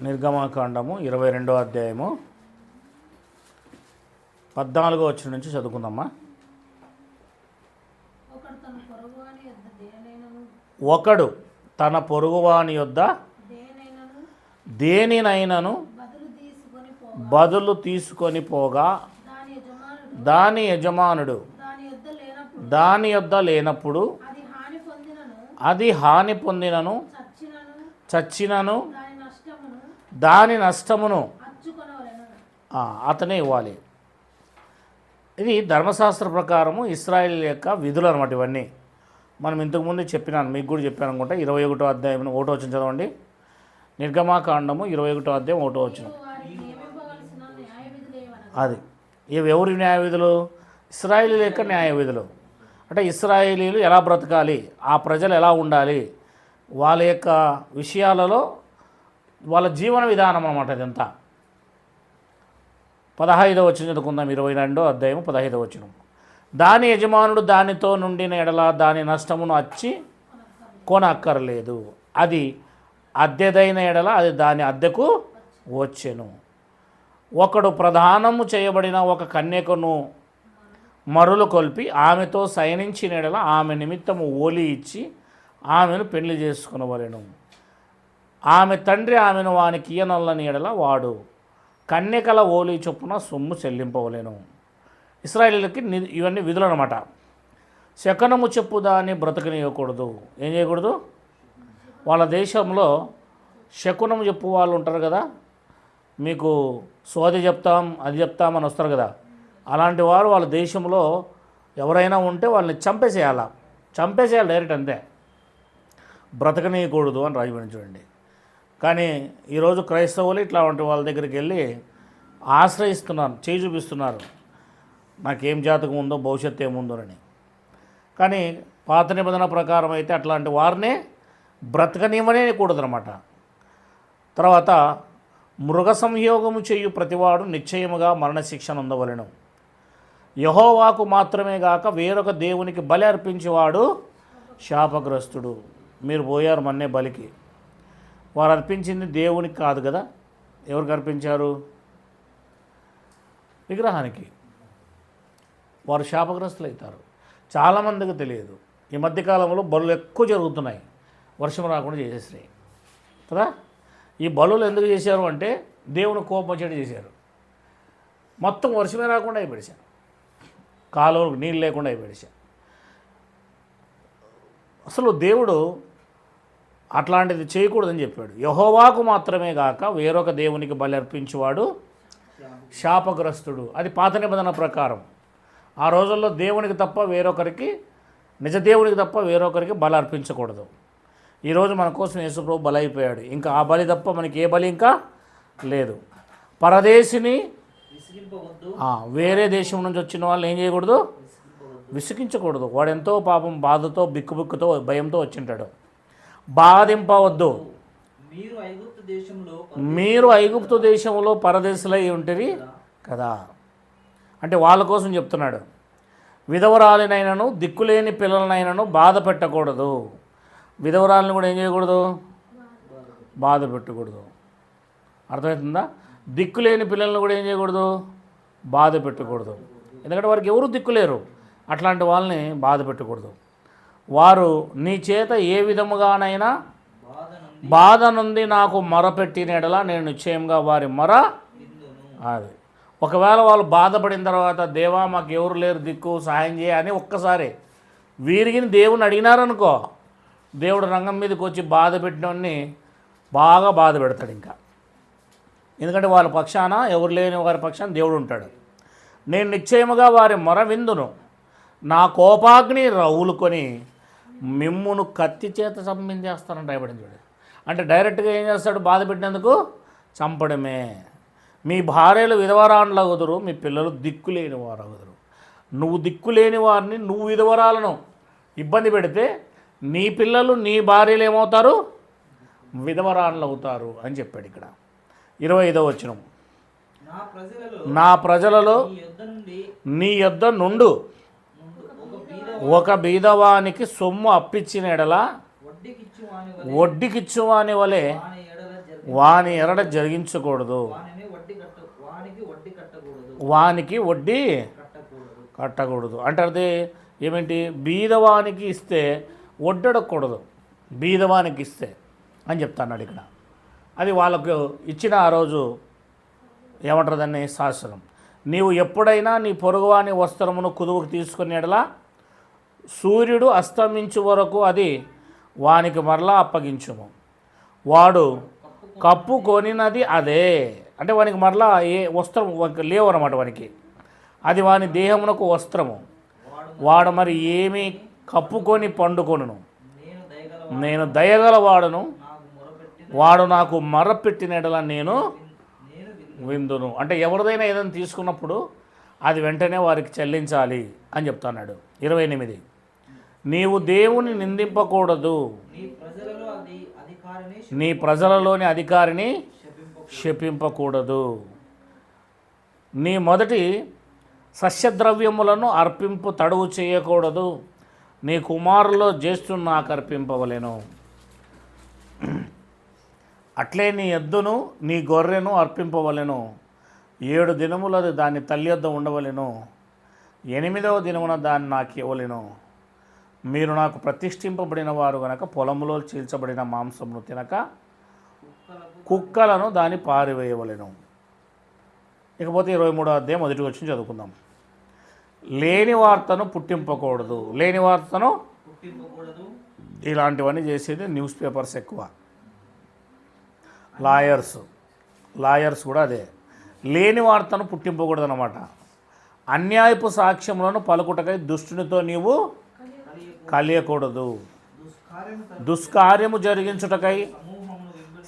నిర్గమాకాండము 22వ అధ్యాయము 14వ వచనం నుంచి చదువుకుందామా. ఒకడు తన పొరుగువాని యొద్ద దేనినైనను బదులు తీసుకొని పోగా దాని యజమానుడు దాని యొద్ద లేనప్పుడు అది హాని పొందినను చచ్చినను దాని నష్టమును అతనే ఇవ్వాలి. ఇది ధర్మశాస్త్ర ప్రకారము ఇశ్రాయేలు యొక్క విధులు అనమాట. ఇవన్నీ మనం ఇంతకుముందు చెప్పినాను, మీకు కూడా చెప్పాను అనుకుంటా. 21వ అధ్యాయం 1వ వచనం చదవండి. నిర్గమాకాండము 21వ అధ్యాయం 1వ వచనం. అది ఇవి ఎవరి న్యాయ విధులు? ఇశ్రాయేలీల యొక్క న్యాయ విధులు. అంటే ఇశ్రాయేలీలు ఎలా బ్రతకాలి, ఆ ప్రజలు ఎలా ఉండాలి, వాళ్ళ యొక్క విషయాలలో వాళ్ళ జీవన విధానం అన్నమాట. ఇదంతా 15వ వచనం చదువుకుందాం. 22వ అధ్యాయం 15వ వచనం. దాని యజమానుడు దానితో నుండిన ఎడల దాని నష్టమును వచ్చి కొనక్కర్లేదు. అది అద్దెదైన ఎడల అది దాని అద్దెకు వచ్చెను. ఒకడు ప్రదానము చేయబడిన ఒక కన్యకను మరులు కొల్పి ఆమెతో శయనించిన ఎడల ఆమె నిమిత్తము ఓలి ఇచ్చి ఆమెను పెళ్లి చేసుకునవలెను. ఆమె తండ్రి ఆమెను వానికి ఇయ్యనొల్లని ఎడల వాడు కన్యకల ఓలి చొప్పున సొమ్ము చెల్లింపవలెను. ఇశ్రాయేలీలకి ఇవన్నీ విధులు అనమాట. శకునము చెప్పు దాన్ని బ్రతకనివ్వకూడదు. ఏం చేయకూడదు? వాళ్ళ దేశంలో శకునము చెప్పు వాళ్ళు ఉంటారు కదా, మీకు సోది చెప్తాం అది చెప్తామని వస్తారు కదా, అలాంటి వారు వాళ్ళ దేశంలో ఎవరైనా ఉంటే వాళ్ళని చంపేసేయాలి డైరెక్ట్, అంతే. బ్రతకనీయకూడదు అని రాజమండ్రి చూడండి. కానీ ఈరోజు క్రైస్తవులు ఇట్లా వంటి వాళ్ళ దగ్గరికి వెళ్ళి ఆశ్రయిస్తున్నారు, చేయి చూపిస్తున్నారు, నాకేం జాతకం ఉందో భవిష్యత్తు ఏముందోనని. కానీ పాత నిబంధన ప్రకారం అయితే అట్లాంటి వారినే బ్రతకనివ్వనే కూడదనమాట. తర్వాత మృగ సంయోగము చేయు ప్రతివాడు నిశ్చయముగా మరణశిక్షను పొందవలెను. యెహోవాకు మాత్రమే గాక వేరొక దేవునికి బలి అర్పించేవాడు శాపగ్రస్తుడు. మీరు పోయారు మొన్నే బలికి, వారు అర్పించింది దేవునికి కాదు కదా, ఎవరికి అర్పించారు? విగ్రహానికి. వారు శాపగ్రస్తులు అవుతారు. చాలామందికి తెలియదు. ఈ మధ్యకాలంలో బలులు ఎక్కువ జరుగుతున్నాయి, వర్షం రాకుండా చేసేసినాయి కదా. ఈ బలులు ఎందుకు చేశారు అంటే దేవుని కోపం వచ్చేట్టు చేశారు. మొత్తం వర్షమే రాకుండా అయిపోయాడు, కాలువలకు నీళ్ళు లేకుండా అయిపోయాడు. అసలు దేవుడు అట్లాంటిది చేయకూడదని చెప్పాడు. యెహోవాకు మాత్రమే గాక వేరొక దేవునికి బలి అర్పించేవాడు శాపగ్రస్తుడు. అది పాత నిబంధన ప్రకారం. ఆ రోజుల్లో దేవునికి తప్ప వేరొకరికి, నిజ దేవునికి తప్ప వేరొకరికి బలి అర్పించకూడదు. ఈరోజు మన కోసం యేసుప్రభు బలి అయిపోయాడు. ఇంకా ఆ బలి తప్ప మనకి ఏ బలి ఇంకా లేదు. పరదేశిని, వేరే దేశం నుంచి వచ్చిన వాళ్ళు ఏం చేయకూడదు? విసిగించకూడదు. వాడు ఎంతో పాపం బాధతో బిక్కుబిక్కుతో భయంతో వచ్చింటాడు. బాధింపవద్దు. మీరు ఐగుప్తు దేశంలో పరదేశులై ఉంటుంది కదా అంటే వాళ్ళ కోసం చెప్తున్నాడు. విధవరాలినైనను దిక్కులేని పిల్లలనైనను బాధ పెట్టకూడదు. విధవరాలను కూడా ఏం చేయకూడదు? బాధ పెట్టకూడదు. అర్థమవుతుందా? దిక్కులేని పిల్లలను కూడా ఏం చేయకూడదు? బాధ పెట్టకూడదు. ఎందుకంటే వారికి ఎవరు దిక్కులేరు. అట్లాంటి వాళ్ళని బాధ పెట్టకూడదు. వారు నీ చేత ఏ విధముగానైనా బాధ నుండి నాకు మొరపెట్టిన ఎడల నేను నిశ్చయంగా వారి మొర అది. ఒకవేళ వాళ్ళు బాధపడిన తర్వాత దేవా మాకు ఎవరు లేరు దిక్కు సహాయం చేయ అని ఒక్కసారి వీరికి దేవుని అడిగినారనుకో, దేవుడు రంగం మీదకి వచ్చి బాధ పెట్టినోడిని బాగా బాధ పెడతాడు ఇంకా. ఎందుకంటే వాళ్ళ పక్షాన, ఎవరు లేని వారి పక్షాన దేవుడు ఉంటాడు. నేను నిశ్చయముగా వారి మొర విందును, నా కోపాగ్ని రౌలుకొని మిమ్మును కత్తి చేత చంపించేస్తానని రాయబడింది చూడండి. అంటే డైరెక్ట్గా ఏం చేస్తాడు? బాధ పెట్టినందుకు చంపడమే. మీ భార్యలు విధవరాండ్లగుదురు, మీ పిల్లలు దిక్కులేని వారు అగుదురు. నువ్వు దిక్కులేని వారిని, నువ్వు విధవరాలను ఇబ్బంది పెడితే నీ పిల్లలు, నీ భార్యలు ఏమవుతారు? విధవరాండ్లు అవుతారు అని చెప్పాడు ఇక్కడ. 25వ వచనం. నా ప్రజలలో నీ యొద్ద నుండు ఒక బీదవానికి సొమ్ము అప్పిచ్చిన ఎడల వడ్డీకిచ్చువాని వలె వాని ఎరడ జరిగించకూడదు, వానికి వడ్డీ కట్టకూడదు. అంటే అదే ఏమిటి, బీదవానికి ఇస్తే వడ్డడకూడదు, బీదవానికి ఇస్తే అని చెప్తాన్నాడు ఇక్కడ. అది వాళ్ళకు ఇచ్చిన ఆ రోజు ఏమంటారు దాన్ని, శాసనం. నీవు ఎప్పుడైనా నీ పొరుగువాని వస్త్రమును కుదువుకు తీసుకునేలా సూర్యుడు అస్తమించు వరకు అది వానికి మరలా అప్పగించుము. వాడు కప్పుకొనినది అదే, అంటే వానికి మరలా ఏ వస్త్రం లేవు అన్నమాట వానికి, అది వాని దేహమునకు వస్త్రము. వాడు మరి ఏమి కప్పుకొని పండుకొనును, నేను దయగలవాడును, వాడు నాకు మొరపెట్టినట్లా నేను విందును. అంటే ఎవరిదైనా ఏదైనా తీసుకున్నప్పుడు అది వెంటనే వారికి చెల్లించాలి అని చెప్తున్నాడు. 28 నీవు దేవుని నిందింపకూడదు, నీ ప్రజలలోని అధికారిని శపింపకూడదు, నీ మొదటి సస్యద్రవ్యములను అర్పింపు తడువు చేయకూడదు, నీ కుమారులో జ్యేష్ఠుని నాకు అర్పింపవలెను. అట్లే నీ ఎద్దును నీ గొర్రెను అర్పింపవలెను, 7 దినములది దాని తల్లి యొద్ద ఉండవలెను, 8వ దినమున దాన్ని నాకు ఇవ్వలేను. మీరు నాకు ప్రతిష్ఠింపబడిన వారు గనక పొలములో చీల్చబడిన మాంసమును తినక కుక్కలను దాన్ని పారివేయవలెను. ఇకపోతే 23వ అధ్యాయం 1వ వచనం చదువుకుందాం. లేని వార్తను పుట్టింపకూడదు, లేని వార్తను ఇలాంటివన్నీ చేసేది న్యూస్ పేపర్స్ ఎక్కువ, లాయర్స్ కూడా అదే. లేని వార్తను పుట్టింపకూడదు అన్నమాట. అన్యాయపు సాక్ష్యములను పలుకుటకై దుష్టునితో నీవు కలియకూడదు, దుష్కార్యము జరిగించుటకై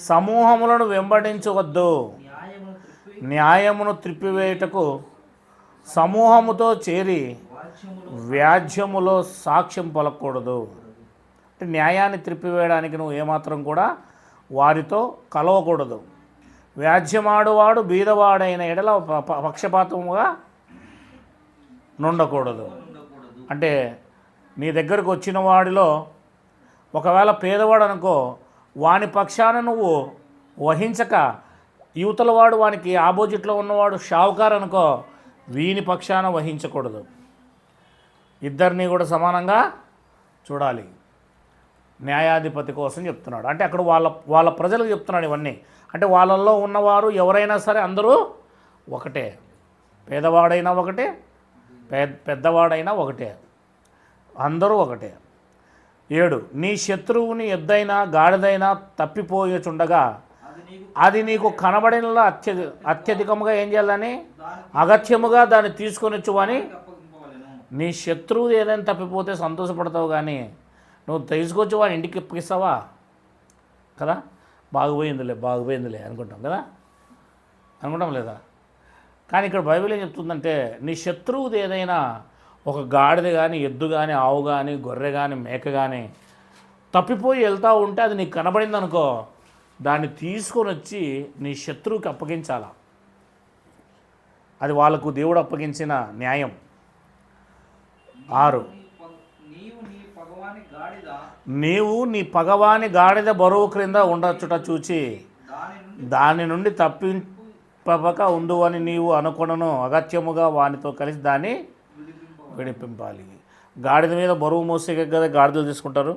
సమూహములను వెంబడించవద్దు, న్యాయమును త్రిప్పివేయుటకు సమూహముతో చేరి వ్యాజ్యములో సాక్ష్యం పలకూడదు. అంటే న్యాయాన్ని త్రిప్పివేయడానికి నువ్వు ఏమాత్రం కూడా వారితో కలవకూడదు. వ్యాజ్యమాడువాడు బీదవాడైన ఎడల పక్షపాతముగా నుండకూడదు. అంటే నీ దగ్గరకు వచ్చిన వాడిలో ఒకవేళ పేదవాడు అనుకో, వాని పక్షాన నువ్వు వహించక యువతల వాడు వానికి ఆపోజిట్లో ఉన్నవాడు షావుకారు అనుకో, వీని పక్షాన వహించకూడదు. ఇద్దరిని కూడా సమానంగా చూడాలి. న్యాయాధిపతి కోసం చెప్తున్నాడు. అంటే అక్కడ వాళ్ళ ప్రజలకు చెప్తున్నాడు ఇవన్నీ. అంటే వాళ్ళల్లో ఉన్నవారు ఎవరైనా సరే అందరూ ఒకటే, పేదవాడైనా ఒకటే, పెద్దవాడైనా ఒకటే, అందరూ ఒకటే. 7 నీ శత్రువుని ఎద్దైనా గాడిదైనా తప్పిపోయుచుండగా అది నీకు కనబడినలా అత్యధికముగా ఏం చేయాలని, అగత్యముగా దాన్ని తీసుకొని వచ్చువని. నీ శత్రువు ఏదైనా తప్పిపోతే సంతోషపడతావు, కానీ నువ్వు తీసుకొచ్చి వాడి ఇంటికి ఇప్పిస్తావా కదా. బాగుపోయిందిలే అనుకుంటాం కదా, అనుకుంటాం లేదా. కానీ ఇక్కడ బైబిల్ ఏం చెప్తుందంటే, నీ శత్రువుది ఏదైనా ఒక గాడిద కానీ, ఎద్దు కానీ, ఆవు కానీ, గొర్రె కానీ, మేక కానీ తప్పిపోయి వెళ్తూ ఉంటే అది నీకు కనబడింది అనుకో, దాన్ని తీసుకొని వచ్చి నీ శత్రువుకి అప్పగించాల. అది వాళ్ళకు దేవుడు అప్పగించిన న్యాయం. 6 నీవు నీ పగవాని గాడిద బరువు క్రింద ఉండొచ్చుట చూచి దాని నుండి తప్పింపక ఉండు అని నీవు అనుకొనను, అగత్యముగా వానితో కలిసి దాన్ని విడిపింపాలి. గాడిద మీద బరువు మోసే కదా గాడిదలు తీసుకుంటారు.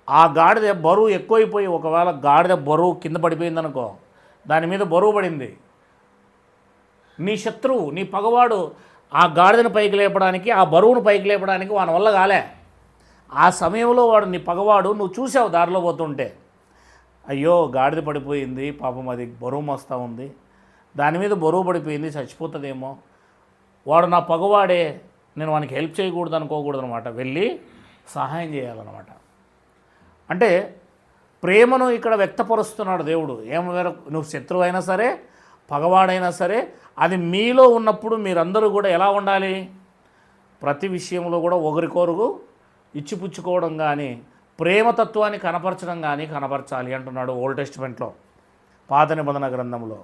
ఆ గాడిద బరువు ఎక్కువైపోయి ఒకవేళ గాడిద బరువు కింద పడిపోయిందనుకో, దాని మీద బరువు పడింది, నీ శత్రువు నీ పగవాడు ఆ గాడిదను పైకి లేపడానికి, ఆ బరువును పైకి లేపడానికి వాని వల్ల కాలే. ఆ సమయంలో వాడు నీ పగవాడు, నువ్వు చూసావు దారిలో పోతుంటే, అయ్యో గాడిద పడిపోయింది పాపం, అది బరువు మోస్తూ ఉంది, దాని మీద బరువు పడిపోయింది, చచ్చిపోతుందేమో, వాడు నా పగవాడే, నేను వానికి హెల్ప్ చేయకూడదు అనుకోకూడదు అనమాట, వెళ్ళి సహాయం చేయాలన్నమాట. అంటే ప్రేమను ఇక్కడ వ్యక్తపరుస్తున్నాడు దేవుడు. నువ్వు శత్రువు అయినా సరే, పగవాడైనా సరే, అది మీలో ఉన్నప్పుడు మీరందరూ కూడా ఎలా ఉండాలి, ప్రతి విషయంలో కూడా ఒకరికొరకు ఇచ్చిపుచ్చుకోవడం కానీ, ప్రేమతత్వాన్ని కనపరచడం కానీ కనపరచాలి అంటున్నాడు ఓల్డ్ టెస్టిమెంట్లో, పాత నిబంధన గ్రంథంలో.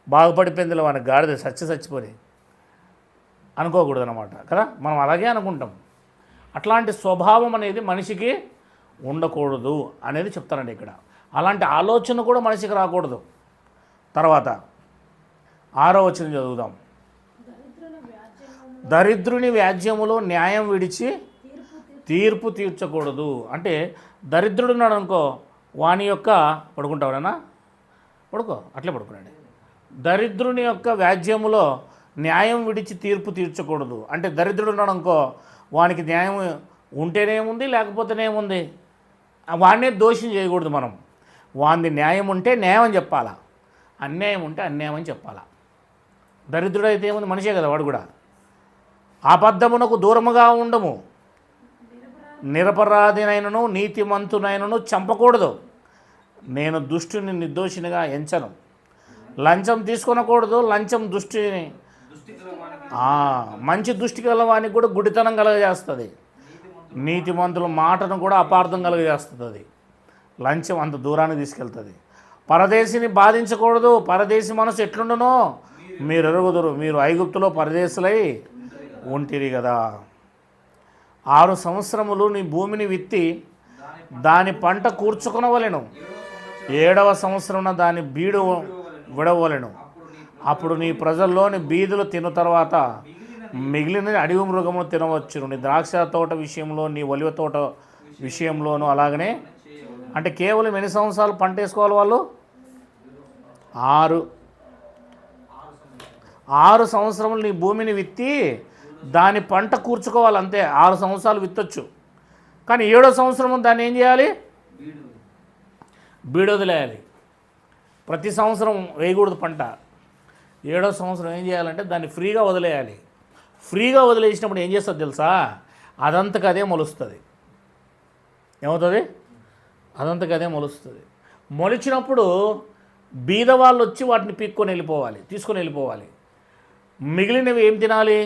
బాగుపడిపోయిందిలే వానికి గాడిద చచ్చిపోయి అనుకోకూడదు అనమాట కదా. మనం అలాగే అనుకుంటాం. అట్లాంటి స్వభావం అనేది మనిషికి ఉండకూడదు అనేది చెప్తారండి ఇక్కడ. అలాంటి ఆలోచన కూడా మనిషికి రాకూడదు. తర్వాత 6వ వచనం చదువుదాం. దరిద్రుని వ్యాజ్యములో న్యాయం విడిచి తీర్పు తీర్చకూడదు. అంటే దరిద్రుడు ఉన్నాడు అనుకో, వాని యొక్క పడుకుంటావునా, పడుకో, అట్లే పడుకున్నాడు. దరిద్రుని యొక్క వ్యాజ్యములో న్యాయం విడిచి తీర్పు తీర్చకూడదు. అంటే దరిద్రుడు ఉన్నాడు అనుకో, వానికి న్యాయం ఉంటేనేముంది, లేకపోతేనేముంది, వాడినే దోషం చేయకూడదు. మనం వాని న్యాయం ఉంటే న్యాయం అని చెప్పాలా, అన్యాయం ఉంటే అన్యాయం అని చెప్పాలా. దరిద్రుడు అయితే ఏముంది, మనిషే కదా వాడు కూడా. అబద్ధమునకు దూరముగా ఉండము, నిరపరాధినైనను నీతిమంతునైనను చంపకూడదు. నేను దుష్టుని నిర్దోషినిగా ఎంచను. లంచం తీసుకొనకూడదు. లంచం దుష్టిని, మంచి దృష్టి గల వానికి కూడా గుడితనం కలగజేస్తుంది. నీతిమంతుల మాటను కూడా అపార్థం కలగజేస్తుంది. అది లంచం అంత దూరానికి తీసుకెళ్తుంది. పరదేశిని బాధించకూడదు. పరదేశి మనసు ఎట్లుండునో మీరు ఎరుగుదురు. మీరు ఐగుప్తులో పరదేశులై ఉంటిరి కదా. 6 సంవత్సరములు నీ భూమిని విత్తి దాని పంట కూర్చుకొనవలెను. 7వ సంవత్సరమున దాని బీడు విడవలెను. అప్పుడు నీ ప్రజల్లోని బీదులు తిన్న తర్వాత మిగిలిన అడవి మృగమును తినవచ్చును. నీ ద్రాక్ష తోట విషయంలో, నీ ఒలివ తోట విషయంలోనూ అలాగనే. అంటే కేవలం ఎన్ని సంవత్సరాలు పంట వేసుకోవాలి వాళ్ళు? 6 సంవత్సరములు నీ భూమిని విత్తి దాని పంట కూర్చుకోవాలి, అంతే. 6 సంవత్సరాలు విత్తొచ్చు. కానీ 7వ సంవత్సరం దాన్ని ఏం చేయాలి? బీడు వదిలేయాలి. ప్రతి సంవత్సరం వేయకూడదు పంట. 7వ సంవత్సరం ఏం చేయాలంటే దాన్ని ఫ్రీగా వదిలేయాలి. ఫ్రీగా వదిలేసినప్పుడు ఏం చేస్తుంది తెలుసా? అదంతకు అదే మొలుస్తుంది. ఏమవుతుంది? అదంతకు అదే మొలుస్తుంది. మొలిచినప్పుడు బీద వాళ్ళు వచ్చి వాటిని తీసుకొని వెళ్ళిపోవాలి. మిగిలినవి ఏం తినాలి?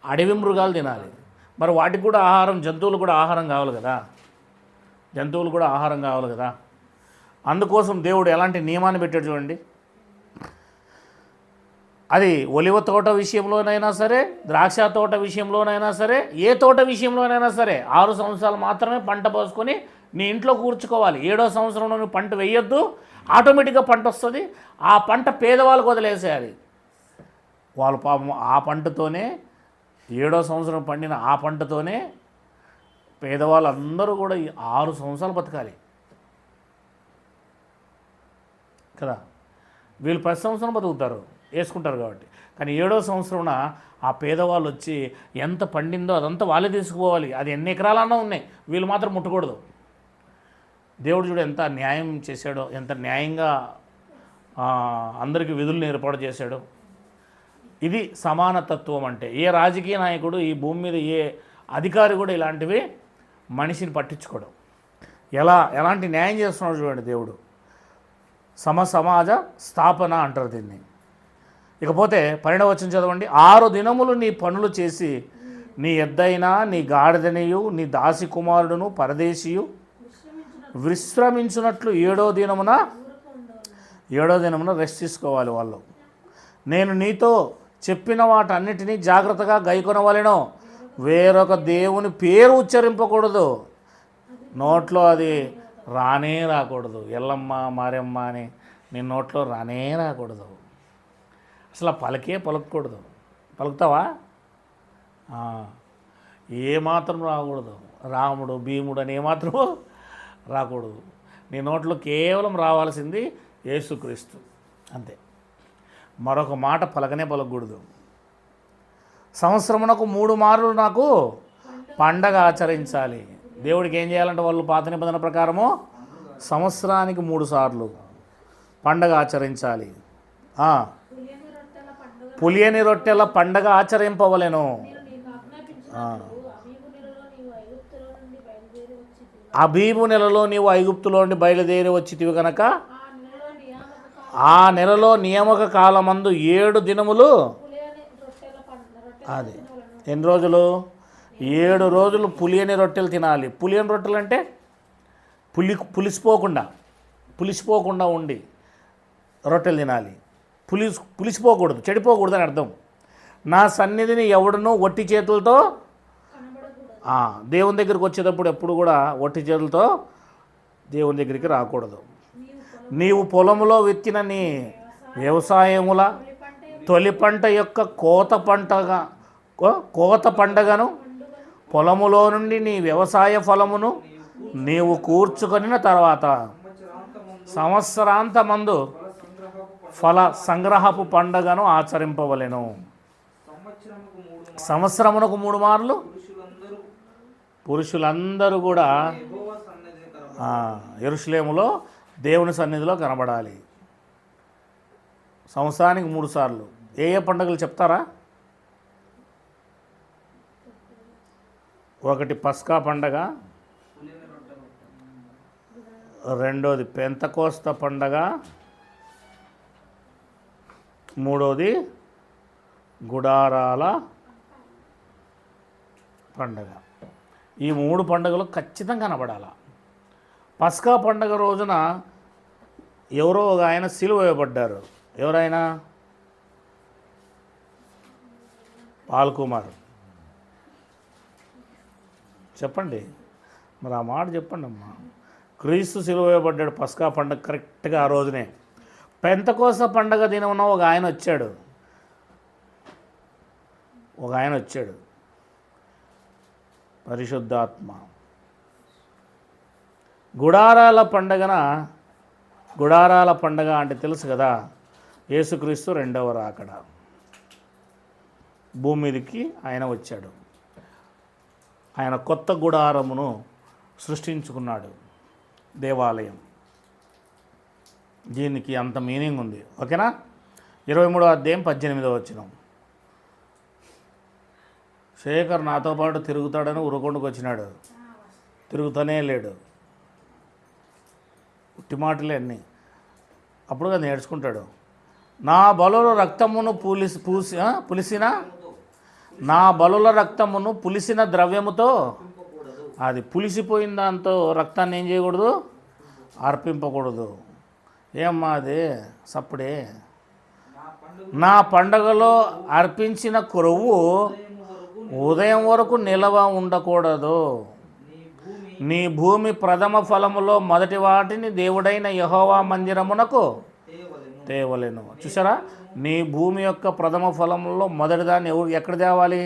అడవి మృగాలు తినాలి. మరి వాటికి కూడా ఆహారం, జంతువులు కూడా ఆహారం కావాలి కదా. అందుకోసం దేవుడు ఎలాంటి నియమాన్ని పెట్టాడు చూడండి. అది ఒలివ తోట విషయంలోనైనా సరే, ద్రాక్ష తోట విషయంలోనైనా సరే, ఏ తోట విషయంలోనైనా సరే 6 సంవత్సరాలు మాత్రమే పంట పోసుకొని నీ ఇంట్లో కూర్చుకోవాలి. 7వ సంవత్సరంలో నువ్వు పంట వేయొద్దు. ఆటోమేటిక్గా పంట వస్తుంది. ఆ పంట పేదవాళ్ళకు వదిలేసేయాలి. వాళ్ళు పాపం ఆ పంటతోనే, 7వ సంవత్సరం పండిన ఆ పంటతోనే పేదవాళ్ళందరూ కూడా 6 సంవత్సరాలు బతకాలి కదా. వీళ్ళు ప్రతి సంవత్సరం బతుకుతారు, వేసుకుంటారు కాబట్టి. కానీ 7వ సంవత్సరం ఆ పేదవాళ్ళు వచ్చి ఎంత పండిందో అదంతా వాళ్ళే తీసుకుపోవాలి. అది ఎన్ని ఎకరాలన్నా ఉన్నాయి, వీళ్ళు మాత్రం ముట్టకూడదు. దేవుడు చూడు ఎంత న్యాయం చేశాడో, ఎంత న్యాయంగా అందరికీ విధులను ఏర్పాటు చేశాడో. ఇది సమానతత్వం అంటే. ఏ రాజకీయ నాయకుడు, ఈ భూమి మీద ఏ అధికారి కూడా ఇలాంటివి మనిషిని పట్టించుకోవడం. ఎలాంటి న్యాయం చేస్తున్నాడు చూడండి దేవుడు. సమాజ స్థాపన అంటారు దీన్ని. ఇకపోతే 12వ వచనం చదవండి. 6 దినములు నీ పనులు చేసి నీ ఎద్దైనా, నీ గాడిదనియు, నీ దాసి కుమారుడును పరదేశియు విశ్రమించినట్లు 7వ దినమున రెస్ట్ తీసుకోవాలి వాళ్ళు. నేను నీతో చెప్పిన వాటన్నిటినీ జాగ్రత్తగా గైకొనవలెను. వేరొక దేవుని పేరు ఉచ్చరింపకూడదు. నోట్లో అది రాకూడదు. ఎల్లమ్మ, మారెమ్మ అని నీ నోట్లో రాకూడదు. అసలు పలకకూడదు. పలుకుతావా? ఏమాత్రం రాకూడదు. రాముడు, భీముడు అని ఏమాత్రం రాకూడదు. నీ నోట్లో కేవలం రావాల్సింది యేసుక్రీస్తు, అంతే. మరొక మాట పలకకూడదు. సంవత్సరమునకు 3 మార్లు నాకు పండగ ఆచరించాలి. దేవుడికి ఏం చేయాలంటే వాళ్ళు పాత నిబంధన ప్రకారము సంవత్సరానికి 3 సార్లు పండగ ఆచరించాలి. పులియని రొట్టెల పండగ ఆచరింపవలెను. అబీబు నెలలో నీవు ఐగుప్తులో నుండి బయలుదేరి వచ్చితివి కనుక ఆ నెలలో నియామక కాలమందు 7 దినములు, అది ఎన్ని రోజులు? 7 రోజులు పులియని రొట్టెలు తినాలి. పులియని రొట్టెలు అంటే పులిసిపోకుండా ఉండి రొట్టెలు తినాలి. పులిసిపోకూడదు, చెడిపోకూడదు అని అర్థం. నా సన్నిధిని ఎవడునూ ఒట్టి చేతులతో, దేవుని దగ్గరికి వచ్చేటప్పుడు ఎప్పుడు కూడా ఒట్టి చేతులతో దేవుని దగ్గరికి రాకూడదు. నీవు పొలంలో విత్తిన నీ వ్యవసాయముల తొలి పంట యొక్క కోత పండగను పొలములో నుండి నీ వ్యవసాయ ఫలమును నీవు కూర్చుకొనిన తర్వాత సంవత్సరాంతమందు ఫల సంగ్రహపు పండగను ఆచరింపవలెను. సంవత్సరమునకు 3 మార్లు పురుషులందరూ కూడా యెరూషలేములో దేవుని సన్నిధిలో కనబడాలి. సంవత్సరానికి 3 సార్లు. ఏ పండుగలు చెప్తారా? ఒకటి పస్కా పండగ, రెండోది పెంతకోస్త పండగ, మూడోది గుడారాల పండగ. ఈ 3 పండుగలు ఖచ్చితంగా కనబడాలి. పస్కా పండగ రోజున ఎవరో ఒక ఆయన సిలువ వేయబడ్డారు. ఎవరైనా? పాల్కుమార్. చెప్పండి మరి, ఆ మాట చెప్పండి అమ్మా. క్రీస్తు సిలువ వేయబడ్డాడు పస్కా పండగ కరెక్ట్గా ఆ రోజునే. పెంతకోస్త పండగ దినమున ఒక ఆయన వచ్చాడు, పరిశుద్ధాత్మ. గుడారాల పండగ అంటే తెలుసు కదా, యేసుక్రీస్తు 2వ రాకడ. భూమి మీదకి ఆయన వచ్చాడు. ఆయన కొత్త గుడారమును సృష్టించుకున్నాడు, దేవాలయం. దీనికి అంత మీనింగ్ ఉంది. ఓకేనా? 23వ అధ్యాయం 18వ వచనం. శేఖర్ నాతో పాటు తిరుగుతాడని ఉరకొండకు వచ్చినాడు, తిరుగుతూనే లేడు. ఉట్టి మాటలే అన్నీ. అప్పుడుగా నేర్చుకుంటాడు. నా బలుల రక్తమును పులిసిన ద్రవ్యముతో, అది పులిసిపోయిన దాంతో రక్తాన్ని ఏం చేయకూడదు? అర్పింపకూడదు. ఏమ్మా అది సప్పుడే? నా పండగలో అర్పించిన కొరువు ఉదయం వరకు నిలవ ఉండకూడదు. నీ భూమి ప్రథమ ఫలములో మొదటి వాటిని దేవుడైన యెహోవా మందిరమునకు తేవలెను. చూసారా? నీ భూమి యొక్క ప్రథమ ఫలంలో మొదటి దాన్ని ఎక్కడ తేవాలి?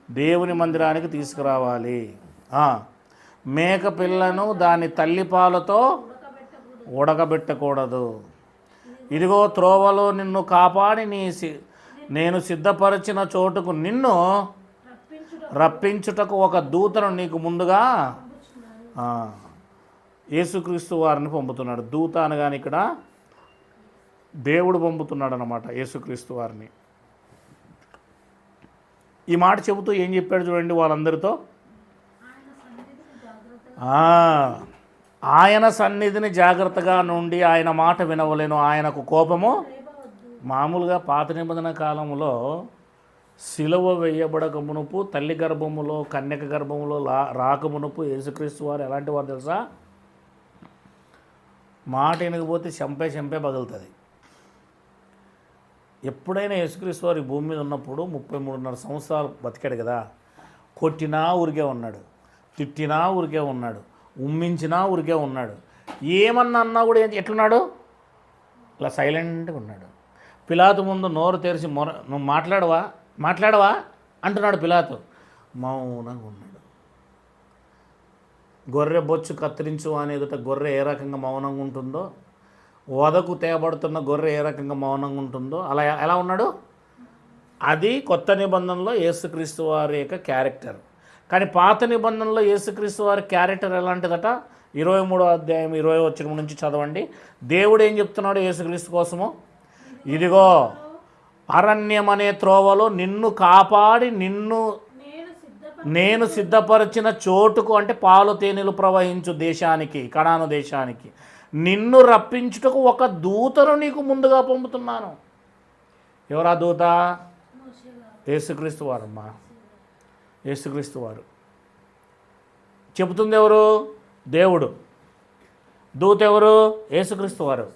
దేవుని మందిరానికి తీసుకురావాలి. మేక పిల్లను దాని తల్లిపాలతో ఉడకబెట్టకూడదు. ఇదిగో త్రోవలో నిన్ను కాపాడి నేను సిద్ధపరిచిన చోటుకు నిన్ను రప్పించుటకు ఒక దూతను నీకు ముందుగా యేసుక్రీస్తు వారిని పంపుతున్నాడు. దూత అనగానే ఇక్కడ దేవుడు పంపుతున్నాడు అన్నమాట యేసుక్రీస్తు వారిని. ఈ మాట చెబుతూ ఏం చెప్పాడు చూడండి వాళ్ళందరితో. ఆయన సన్నిధిని జాగ్రత్తగా నుండి ఆయన మాట వినవలెను. ఆయనకు కోపము మామూలుగా పాత నిబంధన కాలంలో సిలువ వేయబడక మునుపు, తల్లి గర్భములో, కన్యక గర్భములో రాకమునుపు యేసుక్రీస్తు వారు ఎలాంటి వారు తెలుసా? మాట వినకపోతే చెంపే పగులుతుంది. ఎప్పుడైనా యేసుక్రీస్తు వారు భూమి మీద ఉన్నప్పుడు 33.5 సంవత్సరాలు బతికాడు కదా. కొట్టినా ఊరికే ఉన్నాడు, తిట్టినా ఊరికే ఉన్నాడు, ఉమ్మించినా ఊరికే ఉన్నాడు. ఏమన్నా అన్నా కూడా ఎట్లున్నాడు? ఇలా సైలెంట్గా ఉన్నాడు. పిలాతు ముందు నోరు తెరిచి నువ్వు మాట్లాడవా అంటున్నాడు పిలాతు. మౌనంగా ఉన్నాడు. గొర్రె బొచ్చు కత్తిరించు అనేదుట గొర్రె ఏ రకంగా మౌనంగా ఉంటుందో, వదకు తేబడుతున్న గొర్రె ఏ రకంగా మౌనంగా ఉంటుందో అలా ఎలా ఉన్నాడు? అది కొత్త నిబంధనలో యేసుక్రీస్తు వారి యొక్క క్యారెక్టర్. కానీ పాత నిబంధనలో యేసుక్రీస్తు వారి క్యారెక్టర్ ఎలాంటిదట? 23వ అధ్యాయం 20వ వచనం నుంచి చదవండి. దేవుడు ఏం చెప్తున్నాడు యేసుక్రీస్తు కోసము? ఇదిగో అరణ్యం అనే త్రోవలో నిన్ను కాపాడి నేను సిద్ధపరిచిన చోటుకు, అంటే పాలు తేనెలు ప్రవహించు దేశానికి, కనాను దేశానికి నిన్ను రప్పించుటకు ఒక దూతను నీకు ముందుగా పంపుతున్నాను. ఎవరా దూత? యేసుక్రీస్తు వారమ్మా. యేసుక్రీస్తు వారు చెబుతుంది ఎవరు? దేవుడు. దూత ఎవరు? యేసుక్రీస్తు వారు.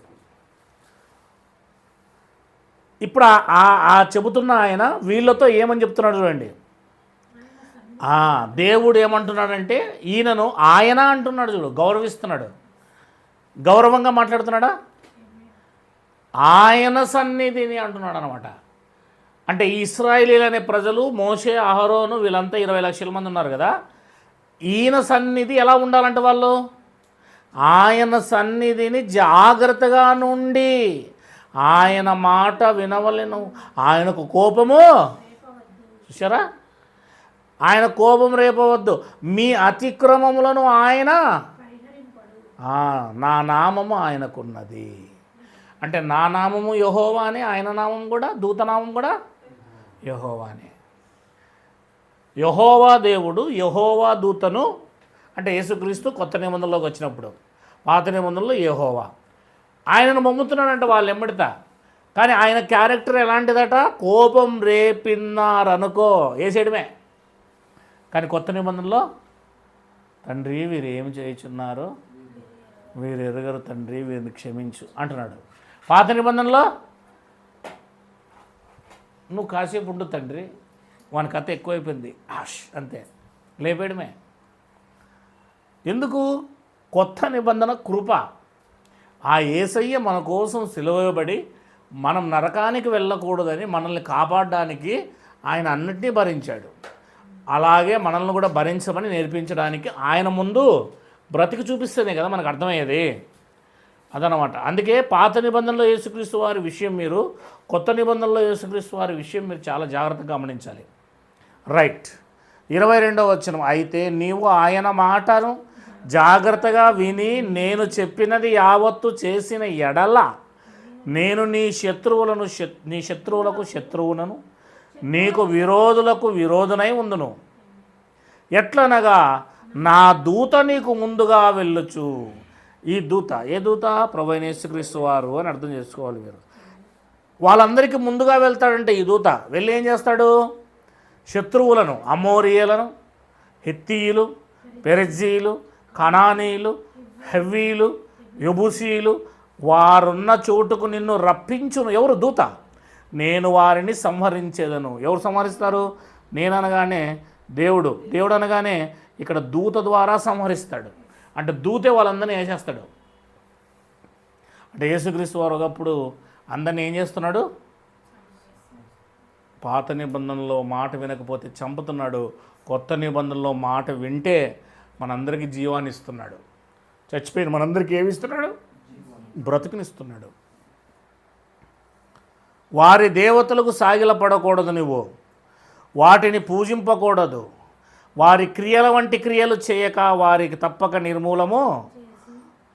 ఇప్పుడు ఆ చెబుతున్న ఆయన వీళ్ళతో ఏమని చెప్తున్నాడు చూడండి. దేవుడు ఏమంటున్నాడంటే ఈయనను ఆయన అంటున్నాడు చూడు, గౌరవిస్తున్నాడు. గౌరవంగా మాట్లాడుతున్నాడా? ఆయన సన్నిధిని అంటున్నాడు అనమాట. అంటే ఇశ్రాయేలీలు అనే ప్రజలు, మోషే, అహరోను వీళ్ళంతా 20 లక్షల మంది ఉన్నారు కదా. ఈయన సన్నిధి ఎలా ఉండాలంటే వాళ్ళు ఆయన సన్నిధిని జాగ్రత్తగా నుండి ఆయన మాట వినవలెను. ఆయనకు కోపము, చూసారా, ఆయన కోపం రేపవద్దు, మీ అతిక్రమములను ఆయన, నా నామము ఆయనకున్నది. అంటే నా నామము యెహోవా అని, ఆయన నామం కూడా, దూతనామం కూడా యెహోవా అని. యెహోవా దేవుడు, యెహోవా దూతను అంటే యేసుక్రీస్తు కొత్త నిబంధనలోకి వచ్చినప్పుడు, పాత నిబంధనలో యెహోవా ఆయనను మమ్ముతున్నాడంట వాళ్ళు ఎమ్మడితా. కానీ ఆయన క్యారెక్టర్ ఎలాంటిదట? కోపం రేపిన్నారనుకో వేసేయడమే. కానీ కొత్త నిబంధనలో తండ్రి వీరు ఏమి చేయుచున్నారో వీరు ఎరుగరు తండ్రి, వీరిని క్షమించు అంటున్నాడు. పాత నిబంధనలో నువ్వు కాసేపు ఉండు తండ్రి, వాని కథ ఎక్కువైపోయింది అంతే, లేపేయడమే. ఎందుకు? కొత్త నిబంధన కృప. ఆ యేసయ్య మన కోసం సిలువబడి మనం నరకానికి వెళ్ళకూడదని మనల్ని కాపాడడానికి ఆయన అన్నిటినీ భరించాడు. అలాగే మనల్ని కూడా భరించమని నేర్పించడానికి ఆయన ముందు బ్రతికి చూపిస్తేనే కదా మనకు అర్థమయ్యేది. అదనమాట. అందుకే పాత నిబంధనలో యేసుక్రీస్తు వారి విషయం మీరు, కొత్త నిబంధనలో యేసుక్రీస్తు వారి విషయం మీరు చాలా జాగ్రత్తగా గమనించాలి. రైట్. 22వ వచనం, అయితే నీవు ఆయన మాటను జాగ్రత్తగా విని నేను చెప్పినది యావత్తు చేసిన ఎడల నేను నీ శత్రువులకు శత్రువునను నీకు విరోధులకు విరోధునై ఉందును. ఎట్లనగా నా దూత నీకు ముందుగా వెళ్ళొచ్చు. ఈ దూత ఏ దూత? ప్రభువైన యేసుక్రీస్తు వారు అని అర్థం చేసుకోవాలి మీరు. వాళ్ళందరికీ ముందుగా వెళ్తాడంటే ఈ దూత వెళ్ళి ఏం చేస్తాడు? శత్రువులను, అమోరీయులను, హిత్తీయులు, పెరిజ్జీయులు, కనానీయులు, హెవ్వీలు, యెబూసీయులు వారున్న చోటుకు నిన్ను రప్పించును. ఎవరు? దూత. నేను వారిని సంహరించేదను. ఎవరు సంహరిస్తారు? నేననగానే దేవుడు, దేవుడు అనగానే ఇక్కడ దూత ద్వారా సంహరిస్తాడు. అంటే దూతే వాళ్ళందరినీ వేసేస్తాడు. అంటే యేసుక్రీస్తు వారు ఒకప్పుడు అందరినీ ఏం చేస్తున్నాడు? పాత నిబంధనలో మాట వినకపోతే చంపుతున్నాడు. కొత్త నిబంధనలో మాట వింటే మనందరికీ జీవాన్ని ఇస్తున్నాడు. చచ్చిపోయిన మనందరికీ ఏమి ఇస్తున్నాడు? బ్రతుకునిస్తున్నాడు. వారి దేవతలకు సాగిలపడకూడదు, నువ్వు వాటిని పూజింపకూడదు, వారి క్రియల వంటి క్రియలు చేయక వారికి తప్పక నిర్మూలము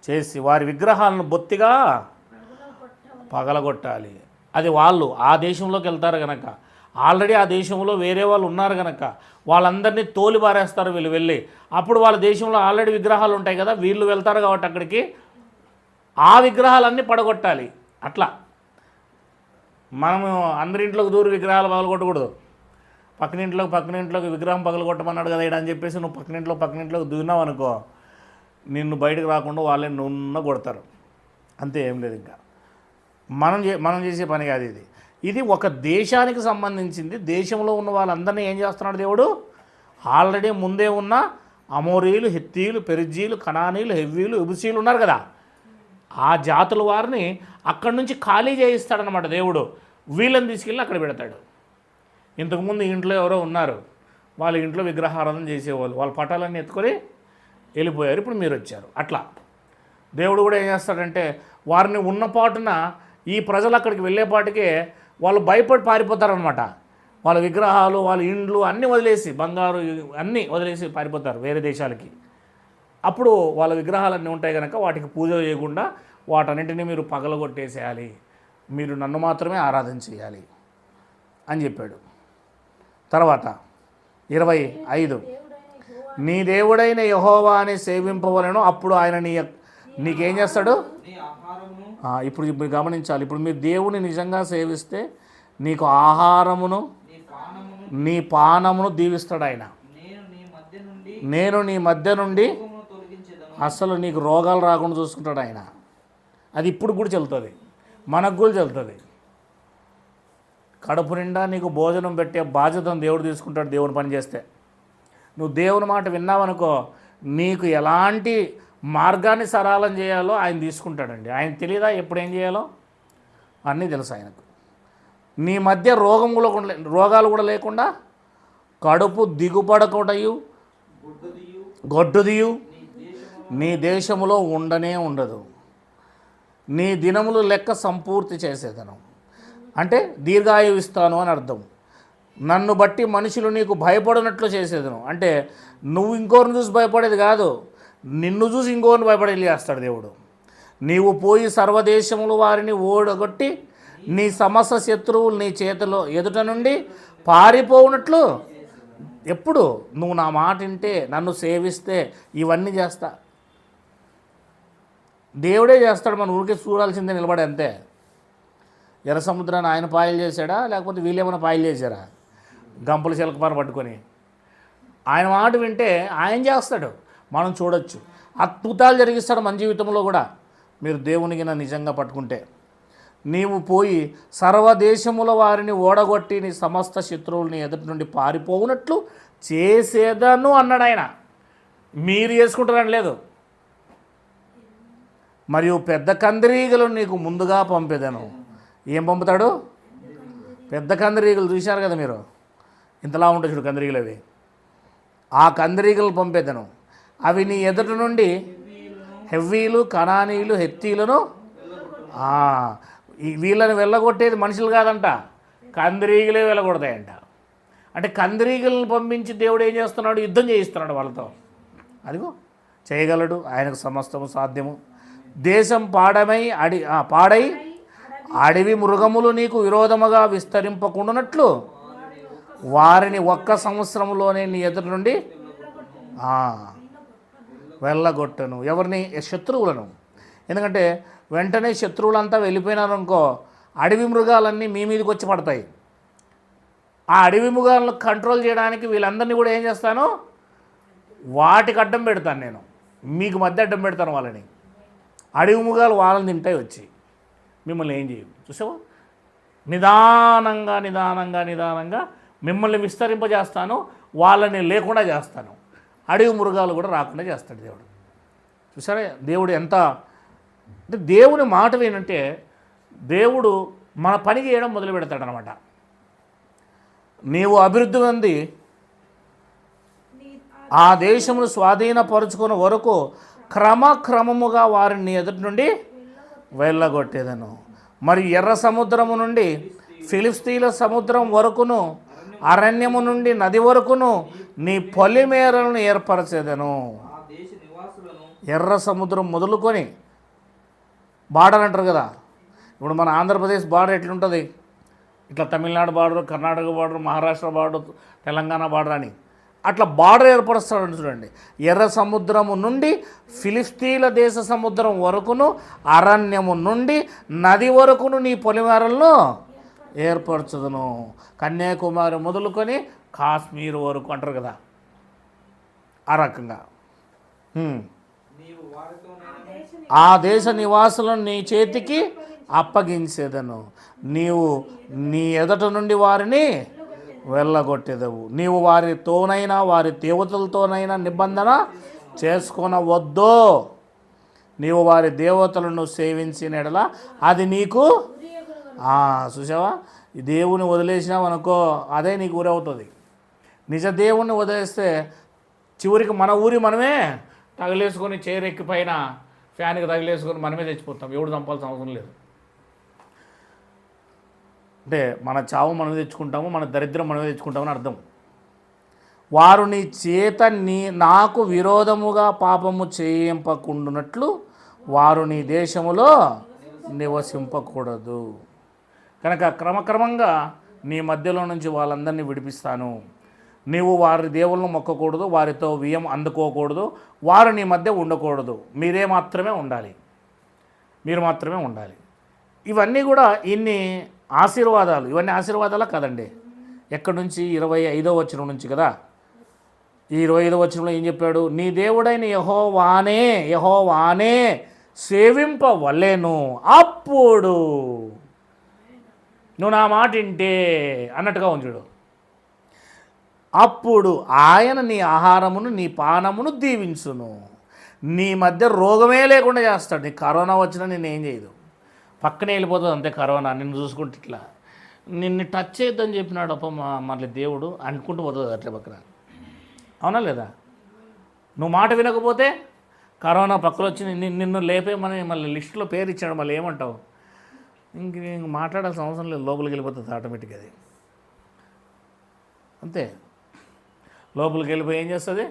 చేసి వారి విగ్రహాలను బొత్తిగా పగలగొట్టాలి. అది వాళ్ళు ఆ దేశంలోకి వెళ్తారు కనుక, ఆల్రెడీ ఆ దేశంలో వేరే వాళ్ళు ఉన్నారు కనుక వాళ్ళందరినీ తోలి పారేస్తారు వీళ్ళు వెళ్ళి. అప్పుడు వాళ్ళ దేశంలో ఆల్రెడీ విగ్రహాలు ఉంటాయి కదా, వీళ్ళు వెళ్తారు కాబట్టి అక్కడికి ఆ విగ్రహాలన్నీ పడగొట్టాలి. అట్లా మనము అందరింట్లోకి దూరి విగ్రహాలు పగలగొట్టకూడదు. పక్కనింట్లోకి విగ్రహం పగలగొట్టమన్నాడు కదా అని చెప్పేసి నువ్వు పక్కనింట్లోకి దూరినావు అనుకో, నిన్ను బయటకు రాకుండా వాళ్ళే నున్న కొడతారు. అంతే, ఏం లేదు. ఇంకా మనం చేసే పని కాదు ఇది. ఇది ఒక దేశానికి సంబంధించింది. దేశంలో ఉన్న వాళ్ళందరినీ ఏం చేస్తున్నాడు దేవుడు? ఆల్రెడీ ముందే ఉన్న అమోరీయులు, హిత్తీయులు, పెరిజ్జీలు, కనానీయులు, హెవ్వీలు, యెబూసీలు ఉన్నారు కదా, ఆ జాతుల వారిని అక్కడి నుంచి ఖాళీ చేయిస్తాడనమాట దేవుడు. వీళ్ళని తీసుకెళ్ళి అక్కడ పెడతాడు. ఇంతకుముందు ఇంట్లో ఎవరో ఉన్నారు, వాళ్ళ ఇంట్లో విగ్రహారాధన చేసేవాళ్ళు, వాళ్ళ పటాలన్నీ ఎత్తుకొని వెళ్ళిపోయారు. ఇప్పుడు మీరు వచ్చారు. అట్లా దేవుడు కూడా ఏం చేస్తాడంటే వారిని ఉన్నపాటున ఈ ప్రజలు అక్కడికి వెళ్ళేపాటికే వాళ్ళు భయపడి పారిపోతారనమాట. వాళ్ళ విగ్రహాలు, వాళ్ళ ఇండ్లు అన్నీ వదిలేసి, బంగారు అన్నీ వదిలేసి పారిపోతారు వేరే దేశాలకి. అప్పుడు వాళ్ళ విగ్రహాలన్నీ ఉంటాయి కనుక వాటికి పూజ చేయకుండా వాటన్నింటినీ మీరు పగలగొట్టేసేయాలి, మీరు నన్ను మాత్రమే ఆరాధన చేయాలి అని చెప్పాడు. తర్వాత 25, నీ దేవుడైన యెహోవాని సేవింపవలెను, అప్పుడు ఆయన నీకేం చేస్తాడు? ఇప్పుడు గమనించాలి. ఇప్పుడు మీరు దేవుని నిజంగా సేవిస్తే నీకు ఆహారమును నీ పానమును దీవిస్తాడు ఆయన. నేను నీ మధ్య నుండి అసలు నీకు రోగాలు రాకుండా చూసుకుంటాడు ఆయన. అది ఇప్పుడు కూడా చెల్లుతుంది, మనకు కూడా చెల్లుతుంది. కడుపు నిండా నీకు భోజనం పెట్టే బాధ్యతను దేవుడు తీసుకుంటాడు. దేవుని పని చేస్తే నువ్వు దేవుని మాట విన్నావనుకో, నీకు ఎలాంటి మార్గాన్ని సరళం చేయాలో ఆయన తీసుకుంటాడండి. ఆయన తెలియదా ఎప్పుడు ఏం చేయాలో? అన్నీ తెలుసు ఆయనకు. నీ మధ్య రోగాలు కూడా లేకుండా, కడుపు దిగుపడకూడయు గొడ్డుదియు నీ దేశములో ఉండనే ఉండదు. నీ దినములు లెక్క సంపూర్తి చేసేదను. అంటే దీర్ఘాయువు ఇస్తాను అని అర్థం. నన్ను బట్టి మనుషులు నీకు భయపడినట్లు చేసేదను. అంటే నువ్వు ఇంకోరిని చూసి భయపడేది కాదు, నిన్ను చూసి ఇంకోరిని భయపడేది చేస్తాడు దేవుడు. నీవు పోయి సర్వదేశములు వారిని ఓడగొట్టి నీ సమస్త శత్రువులు నీ చేతిలో ఎదుట నుండి పారిపోవునట్లు, ఎప్పుడు నువ్వు నా మాట వింటే, నన్ను సేవిస్తే ఇవన్నీ చేస్తా. దేవుడే చేస్తాడు, మన ఊరికే చూడాల్సిందే నిలబడి అంతే. ఎర్ర సముద్రాన్ని ఆయన పాయలు చేశాడా, లేకపోతే వీళ్ళేమైనా పాయలు చేశారా? గంపలు చిలకపార పట్టుకొని. ఆయన మాట వింటే ఆయన చేస్తాడు, మనం చూడొచ్చు. అద్భుతాలు జరిగిస్తాడు మన జీవితంలో కూడా, మీరు దేవునికి నిజంగా పట్టుకుంటే. నీవు పోయి సర్వదేశముల వారిని ఓడగొట్టి నీ సమస్త శత్రువులని ఎదుటి నుండి పారిపోవునట్లు చేసేదను అన్నాడు ఆయన. మీరు చేసుకుంటారని లేదు. మరియు పెద్ద కందిరీగలు నీకు ముందుగా పంపేదను. ఏం పంపుతాడు? పెద్ద కందిరీగలు చూశారు కదా మీరు, ఇంతలా ఉంటాయి చూడు కందిరీగలు. అవి ఆ కందిరీగలు పంపేదను. అవి నీ ఎదుటి నుండి హెవ్వీలు, కనానీయులు, హెత్తీలను, వీళ్ళని వెళ్ళగొట్టేది మనుషులు కాదంట, కందిరీగలే వెళ్ళగొడతాయంట. అంటే కందిరీగలను పంపించి దేవుడు ఏం చేస్తున్నాడు? యుద్ధం చేయిస్తున్నాడు వాళ్ళతో. అదిగో చేయగలడు, ఆయనకు సమస్తము సాధ్యము. దేశం పాడై అడవి మృగములు నీకు విరోధముగా విస్తరింపకుండానట్లు వారిని 1 సంవత్సరంలోనే నీ ఎదురు నుండి వెళ్ళగొట్టను. ఎవరిని? శత్రువులను. ఎందుకంటే వెంటనే శత్రువులంతా వెళ్ళిపోయినారనుకో, అడవి మృగాలన్నీ మీ మీదకి వచ్చి పడతాయి. ఆ అడవి మృగాలను కంట్రోల్ చేయడానికి వీళ్ళందరినీ కూడా ఏం చేస్తాను? వాటికి అడ్డం పెడతాను నేను, మీకు మధ్య అడ్డం పెడతాను వాళ్ళని. అడవి మృగాలు వాళ్ళని తింటాయి వచ్చి, మిమ్మల్ని ఏం చేయవు. చూసావా? నిదానంగా నిదానంగా నిదానంగా మిమ్మల్ని విస్తరింపజేస్తాను, వాళ్ళని లేకుండా చేస్తాను. అడవి మృగాలు కూడా రాకుండా చేస్తాడు దేవుడు. చూసారా దేవుడు ఎంత అంటే, దేవుని మాట ఏంటంటే దేవుడు మన పని చేయడం మొదలు పెడతాడనమాట. నీవు అభివృద్ధి పొంది ఆ దేశమును స్వాధీనపరుచుకున్న వరకు క్రమక్రమముగా వారిని ఎదుటి నుండి వెళ్ళగొట్టేదను. మరి ఎర్ర సముద్రము నుండి ఫిలిస్తీన్ల సముద్రం వరకును, అరణ్యము నుండి నది వరకును నీ పొలిమేరలను ఏర్పరచేదను. ఎర్ర సముద్రం మొదలుకొని బార్డర్ అంటారు కదా, ఇప్పుడు మన ఆంధ్రప్రదేశ్ బార్డర్ ఎట్లుంటుంది? ఇట్లా Tamil Nadu border, Karnataka border, Maharashtra border, Telangana border అని అట్లా బార్డర్ ఏర్పరుస్తాడు చూడండి. ఎర్ర సముద్రము నుండి ఫిలిస్తీన్ల దేశ సముద్రం వరకును, అరణ్యము నుండి నది వరకును నీ పొలిమేరలను ఏర్పరచుదును. కన్యాకుమారి మొదలుకొని కాశ్మీర్ వరకు అంటారు కదా, ఆ రకంగా. ఆ దేశ నివాసులను నీ చేతికి అప్పగించేదను. నీవు నీ ఎదుట నుండి వారిని వెళ్ళగొట్టేదవు. నీవు వారితోనైనా వారి దేవతలతోనైనా నిబంధన చేసుకొనవద్దు. నీవు వారి దేవతలను సేవించిన ఎడల అది నీకు చూసావా, దేవుని వదిలేసినావనుకో అదే నీకు ఊరి అవుతుంది. నిజ దేవుణ్ణి వదిలేస్తే చివరికి మన ఊరి మనమే తగిలేసుకొని చేరెక్కి పైన ఫ్యాన్కి తగిలేసుకొని మనమే తెచ్చిపోతాం. ఎవడు చంపాల్సిన అవసరం లేదు. అంటే మన చావు మనమే తెచ్చుకుంటాము, మన దరిద్రం మనమే తెచ్చుకుంటామని అర్థం. వారు నీ చేత నాకు విరోధముగా పాపము చేయింపకుండునట్లు వారు నీ దేశములో నివసింపకూడదు. కనుక క్రమక్రమంగా నీ మధ్యలో నుంచి వాళ్ళందరినీ విడిపిస్తాను. నీవు వారి దేవుళ్ళను మొక్కకూడదు, వారితో వియ్యం అందుకోకూడదు, వారు నీ మధ్య ఉండకూడదు. మీరు మాత్రమే ఉండాలి. ఇవన్నీ కూడా ఇన్ని ఆశీర్వాదాలు, ఇవన్నీ ఆశీర్వాదాలా కదండి. ఎక్కడి నుంచి? 25వ వచనం నుంచి కదా. ఈ 25వ వచనంలో ఏం చెప్పాడు? నీ దేవుడైన యెహోవానే సేవింపవలెను, అప్పుడు నువ్వు నా మాట వింటే అన్నట్టుగా ఉంచుడు. అప్పుడు ఆయన నీ ఆహారమును నీ పానమును దీవించును, నీ మధ్య రోగమే లేకుండా చేస్తాడు. నీకు కరోనా వచ్చినా నిన్ను ఏం చేయదు, పక్కనే వెళ్ళిపోతుంది అంతే కరోనా. నిన్ను చూసుకుంటే ఇట్లా నిన్ను టచ్ చేయొద్దని చెప్పినాడు అప్ప మళ్ళీ దేవుడు అనుకుంటూ పోతుంది అట్లే పక్కన. అవునా లేదా? నువ్వు మాట వినకపోతే కరోనా పక్కన వచ్చి నిన్ను లేపేమని మళ్ళీ లిస్టులో పేరు ఇచ్చాడు. మళ్ళీ ఏమంటావు? ఇంక మాట్లాడాల్సిన అవసరం లేదు, లోపలికి వెళ్ళిపోతుంది ఆటోమేటిక్గా. అది అంతే. లోపలికి వెళ్ళిపోయి ఏం చేస్తుంది?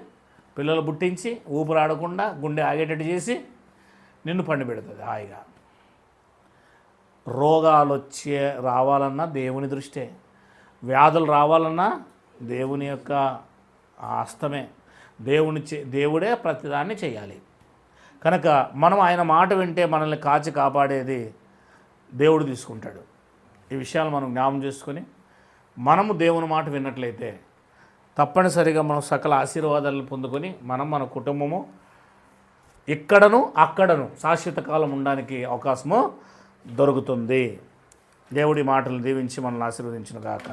పిల్లలు పుట్టించి ఊపిరాడకుండా గుండె ఆగేటట్టు చేసి నిన్ను పండి పెడుతుంది హాయిగా. రోగాలు రావాలన్నా దేవుని దృష్టే, వ్యాధులు రావాలన్నా దేవుని యొక్క హస్తమే. దేవుడే ప్రతిదాన్ని చేయాలి. కనుక మనం ఆయన మాట వింటే మనల్ని కాచి కాపాడేది దేవుడు తీసుకుంటాడు. ఈ విషయాలు మనం జ్ఞాపకం చేసుకొని మనము దేవుని మాట విన్నట్లయితే తప్పనిసరిగా మనం సకల ఆశీర్వాదాలను పొందుకొని మన కుటుంబము ఇక్కడను అక్కడను శాశ్వత కాలం ఉండడానికి అవకాశము దొరుకుతుంది. దేవుడి మాటలు దీవించి మనల్ని ఆశీర్వదించును గాక.